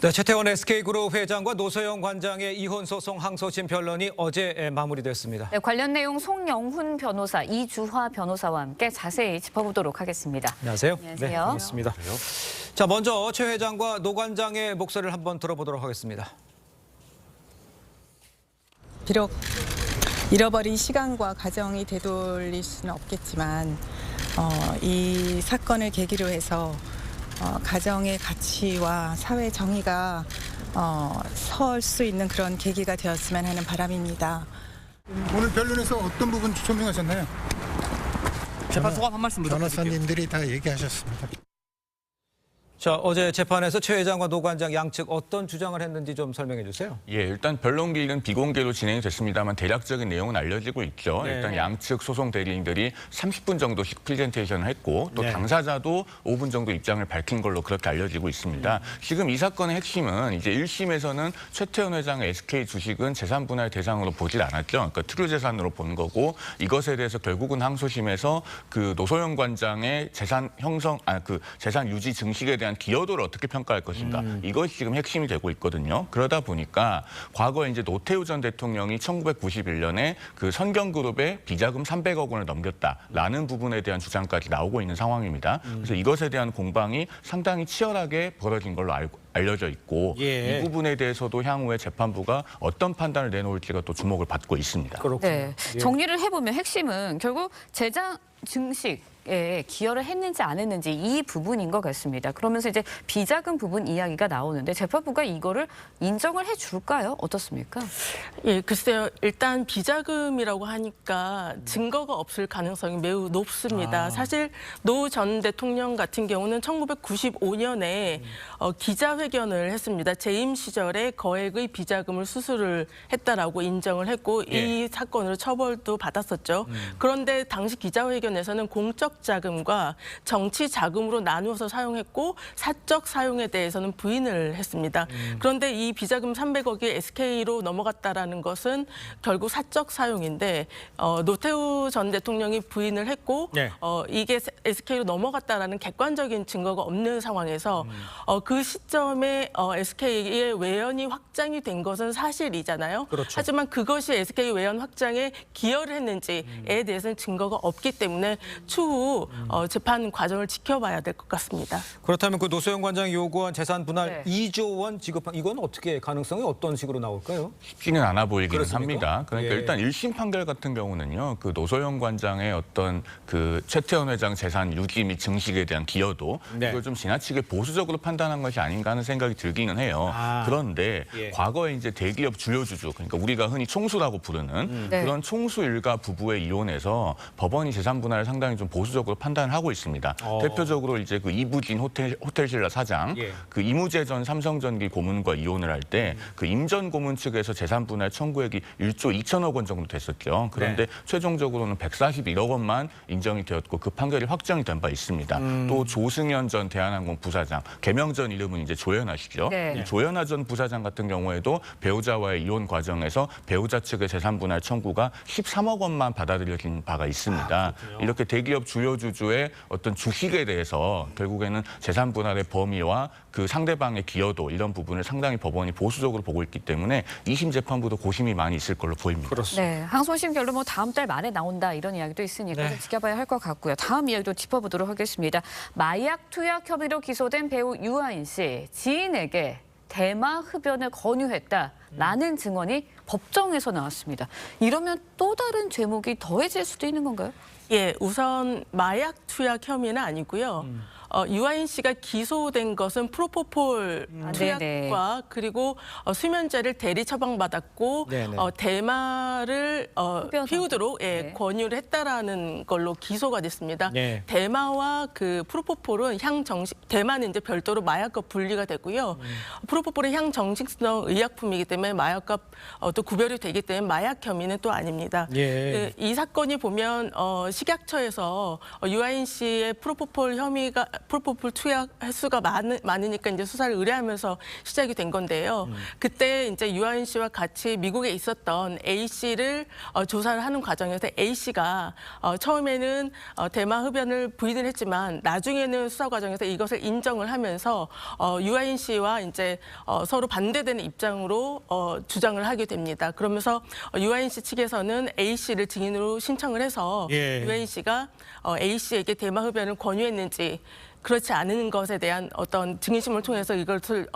네, 최태원 SK그룹 회장과 노소영 관장의 이혼 소송 항소심 변론이 어제 마무리됐습니다. 네, 관련 내용 송영훈 변호사, 이주화 변호사와 함께 자세히 짚어보도록 하겠습니다. 안녕하세요. 안녕하세요. 네, 반갑습니다. 자, 먼저 최 회장과 노 관장의 목소리를 한번 들어보도록 하겠습니다. 비록 잃어버린 시간과 가정이 되돌릴 수는 없겠지만 이 사건을 계기로 해서 가정의 가치와 사회 정의가 설 수 있는 그런 계기가 되었으면 하는 바람입니다. 오늘 변론에서 어떤 부분 조명하셨나요? 재판 소감 한 말씀 부탁드릴게요. 변호사님들이 다 얘기하셨습니다. 자, 어제 재판에서 최 회장과 노 관장 양측 어떤 주장을 했는지 좀 설명해 주세요. 예, 일단 변론 기일은 비공개로 진행이 됐습니다만 대략적인 내용은 알려지고 있죠. 네. 일단 양측 소송 대리인들이 30분 정도씩 프레젠테이션을 했고 또 네. 당사자도 5분 정도 입장을 밝힌 걸로 그렇게 알려지고 있습니다. 지금 이 사건의 핵심은 이제 1심에서는 최태원 회장의 SK 주식은 재산 분할 대상으로 보질 않았죠. 그러니까 특유 재산으로 본 거고 이것에 대해서 결국은 항소심에서 그 노소영 관장의 재산 형성, 재산 유지 증식에 대한 기여도를 어떻게 평가할 것인가 이것이 지금 핵심이 되고 있거든요. 그러다 보니까 과거에 이제 노태우 전 대통령이 1991년에 그 선경그룹에 비자금 300억 원을 넘겼다라는 부분에 대한 주장까지 나오고 있는 상황입니다. 그래서 이것에 대한 공방이 상당히 치열하게 벌어진 걸로 알려져 있고 예. 이 부분에 대해서도 향후에 재판부가 어떤 판단을 내놓을지가 또 주목을 받고 있습니다. 그렇군요. 네, 정리를 해보면 핵심은 결국 재산 증식에 기여를 했는지 안 했는지 이 부분인 것 같습니다. 그러면서 이제 비자금 부분 이야기가 나오는데 재판부가 이거를 인정을 해줄까요? 어떻습니까? 예, 글쎄요. 일단 비자금이라고 하니까 증거가 없을 가능성이 매우 높습니다. 사실 노 전 대통령 같은 경우는 1995년에 기자회견을 했습니다. 재임 시절에 거액의 비자금을 수수를 했다라고 인정을 했고 이 사건으로 처벌도 받았었죠. 그런데 당시 기자회견에서는 공적 자금과 정치 자금으로 나누어서 사용했고 사적 사용에 대해서는 부인을 했습니다. 그런데 이 비자금 300억이 SK로 넘어갔다라는 것은 결국 사적 사용인데 노태우 전 대통령이 부인을 했고 네. 이게 SK로 넘어갔다라는 객관적인 증거가 없는 상황에서 그 시점에 SK의 외연이 확장이 된 것은 사실이잖아요. 그렇죠. 하지만 그것이 SK 외연 확장에 기여를 했는지에 대해서는 증거가 없기 때문에 추후 재판 과정을 지켜봐야 될 것 같습니다. 그렇다면 그 노소영 관장이 요구한 재산 분할 네. 2조 원 지급한 이건 어떻게 가능성이 어떤 식으로 나올까요? 쉽지는 않아 보이기는 그렇습니까? 합니다. 그러니까 예. 일단 1심 판결 같은 경우는요. 그 노소영 관장의 어떤 그 최태원 회장 재산 유지 및 증식에 대한 기여도 네. 이걸 좀 지나치게 보수적으로 판단한 것이 아닌가 하는 생각이 들기는 해요. 그런데 예. 과거에 이제 대기업 주요주주 그러니까 우리가 흔히 총수라고 부르는 네. 그런 총수 일가 부부의 이혼에서 법원이 재산 분할을 상당히 좀 보수적으로 판단을 하고 있습니다. 대표적으로 이제 그 이부진 호텔신라 사장, 예. 그 이무재 전 삼성전기 고문과 이혼을 할 때 그 임 전 고문 측에서 재산 분할 청구액이 1조 2천억 원 정도 됐었죠. 그런데 최종적으로는 141억 원만 인정이 되었고 그 판결이 확정이 된 바 있습니다. 또 조승현 전 대한항공 부사장, 개명 전 이름은 이제 조현아시죠. 네. 이 조현아 전 부사장 같은 경우에도 배우자와의 이혼 과정에서 배우자 측의 재산 분할 청구가 13억 원만 받아들여진 바가 있습니다. 이렇게 대기업 주요 주주의 어떤 주식에 대해서 결국에는 재산 분할의 범위와 그 상대방의 기여도 이런 부분을 상당히 법원이 보수적으로 보고 있기 때문에 2심 재판부도 고심이 많이 있을 걸로 보입니다. 그렇습니다. 네, 항소심 결론 뭐 다음 달 말에 나온다 이런 이야기도 있으니까 네. 좀 지켜봐야 할 것 같고요. 다음 이야기도 짚어보도록 하겠습니다. 마약 투약 혐의로 기소된 배우 유아인 씨 지인에게 대마 흡연을 권유했다라는 증언이 법정에서 나왔습니다. 이러면 또 다른 죄목이 더해질 수도 있는 건가요? 예, 우선 마약 투약 혐의는 아니고요. 유아인 씨가 기소된 것은 프로포폴 투약과 네네. 그리고 수면제를 대리 처방받았고 네네. 대마를 피우도록 네. 권유를 했다라는 걸로 기소가 됐습니다. 네. 대마와 그 프로포폴은 대마는 이제 별도로 마약과 분리가 되고요. 프로포폴은 향정신성 의약품이기 때문에 마약과 또 구별이 되기 때문에 마약 혐의는 또 아닙니다. 예. 이 사건이 보면 식약처에서 유아인 씨의 프로포폴 혐의가 프로포폴 투약 횟수가 많으니까 이제 수사를 의뢰하면서 시작이 된 건데요. 그때 이제 유아인 씨와 같이 미국에 있었던 A 씨를 조사를 하는 과정에서 A 씨가 처음에는 대마 흡연을 부인을 했지만 나중에는 수사 과정에서 이것을 인정을 하면서 유아인 씨와 이제 서로 반대되는 입장으로 주장을 하게 됩니다. 그러면서 유아인 씨 측에서는 A 씨를 증인으로 신청을 해서 유아인 씨가 A 씨에게 대마 흡연을 권유했는지 그렇지 않은 것에 대한 어떤 증인신문을 통해서 이것을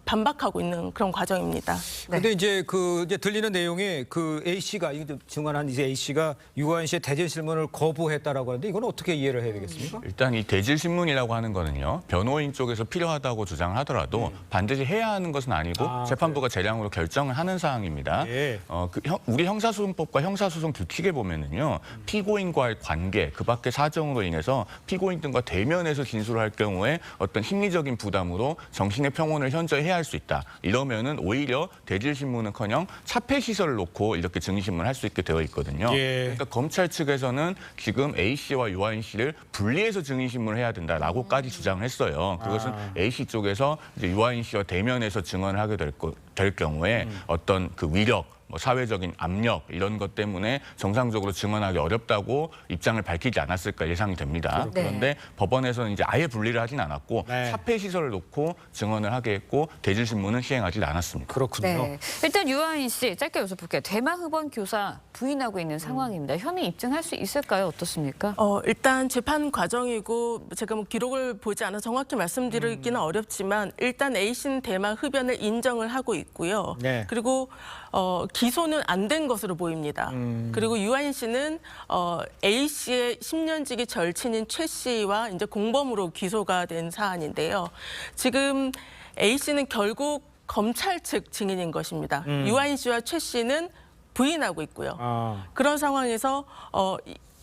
반박하고 있는 그런 과정입니다. 근데 이제 이제 들리는 내용이 그 A 씨가 증언한 이제 A 씨가 유아인 씨의 대질 신문을 거부했다라고 하는데 이건 어떻게 이해를 해야 되겠습니까? 일단 이 대질 신문이라고 하는 거는요. 변호인 쪽에서 필요하다고 주장하더라도 반드시 해야 하는 것은 아니고 재판부가 재량으로 결정을 하는 사항입니다. 우리 형사소송법과 형사소송 규칙에 보면은요. 피고인과의 관계, 그 밖의 사정으로 인해서 피고인 등과 대면해서 진술을 할 경우에 어떤 심리적인 부담으로 정신의 평온을 현저히 해야 할 수 있다. 이러면은 오히려 대질 신문은커녕 차폐 시설을 놓고 이렇게 증인 신문을 할 수 있게 되어 있거든요. 그러니까 검찰 측에서는 지금 A 씨와 유아인 씨를 분리해서 증인 신문을 해야 된다라고까지 주장을 했어요. 그것은 A 씨 쪽에서 이제 유아인 씨와 대면해서 증언을 하게 될 경우에 어떤 그 위력 사회적인 압력 이런 것 때문에 정상적으로 증언하기 어렵다고 입장을 밝히지 않았을까 예상이 됩니다. 그런데 법원에서는 이제 아예 분리를 하진 않았고 사폐 시설을 놓고 증언을 하게 했고 대질 신문은 시행하지 않았습니다. 그렇군요. 네. 일단 유아인 씨 짧게 여쭤볼게요. 대마 흡연 교사 부인하고 있는 상황입니다. 혐의 입증할 수 있을까요? 어떻습니까? 일단 재판 과정이고 제가 뭐 기록을 보지 않아 정확히 말씀드리기는 어렵지만 일단 A 씨는 대마 흡연을 인정을 하고 있고요. 그리고 기소는 안 된 것으로 보입니다. 그리고 유아인 씨는 A 씨의 10년지기 절친인 최 씨와 이제 공범으로 기소가 된 사안인데요. 지금 A 씨는 결국 검찰 측 증인인 것입니다. 유아인 씨와 최 씨는 부인하고 있고요. 그런 상황에서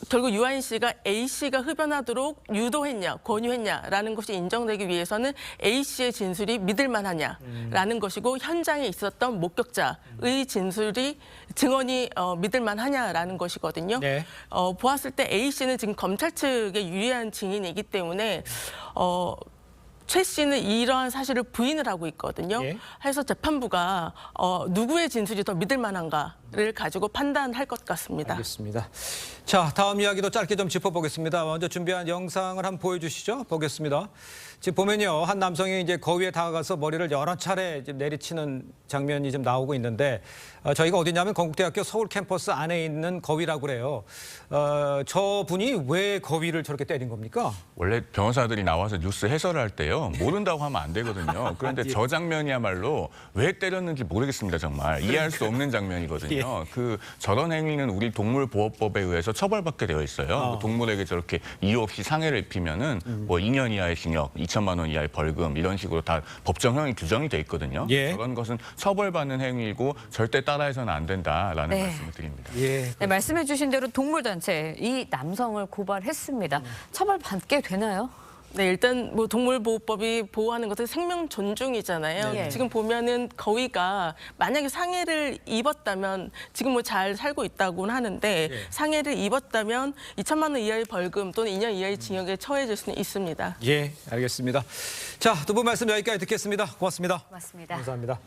결국 유아인 씨가 A 씨가 흡연하도록 유도했냐, 권유했냐라는 것이 인정되기 위해서는 A 씨의 진술이 믿을 만하냐라는 것이고 현장에 있었던 목격자의 증언이 믿을 만하냐라는 것이거든요. 보았을 때 A 씨는 지금 검찰 측에 유리한 증인이기 때문에 최 씨는 이러한 사실을 부인을 하고 있거든요. 해서 재판부가 누구의 진술이 더 믿을 만한가를 가지고 판단할 것 같습니다. 알겠습니다. 자, 다음 이야기도 짧게 좀 짚어보겠습니다. 먼저 준비한 영상을 한번 보여주시죠. 보겠습니다. 지금 보면요, 한 남성이 이제 거위에 다가가서 머리를 여러 차례 내리치는 장면이 좀 나오고 있는데 저희가 어디냐면 건국대학교 서울 캠퍼스 안에 있는 거위라고 그래요. 저분이 왜 거위를 저렇게 때린 겁니까? 원래 변호사들이 나와서 뉴스 해설을 할 때요. 모른다고 하면 안 되거든요. 그런데 저 장면이야말로 왜 때렸는지 모르겠습니다. 정말 이해할 수 없는 장면이거든요. 저런 행위는 우리 동물보호법에 의해서 처벌받게 되어 있어요. 동물에게 저렇게 이유 없이 상해를 입히면은 뭐 2년 이하의 징역, 2천만 원 이하의 벌금 이런 식으로 다 법정형이 규정이 돼 있거든요. 그런 것은 처벌받는 행위이고 절대 따라해서는 안 된다라는 말씀을 드립니다. 네, 말씀해 주신 대로 동물단체 이 남성을 고발했습니다. 처벌받게 되나요? 네, 일단 뭐 동물보호법이 보호하는 것은 생명 존중이잖아요. 지금 보면은 거위가 만약에 상해를 입었다면 지금 뭐 잘 살고 있다고는 하는데 상해를 입었다면 2천만 원 이하의 벌금 또는 2년 이하의 징역에 처해질 수는 있습니다. 알겠습니다. 자, 두 분 말씀 여기까지 듣겠습니다. 고맙습니다. 고맙습니다. 감사합니다.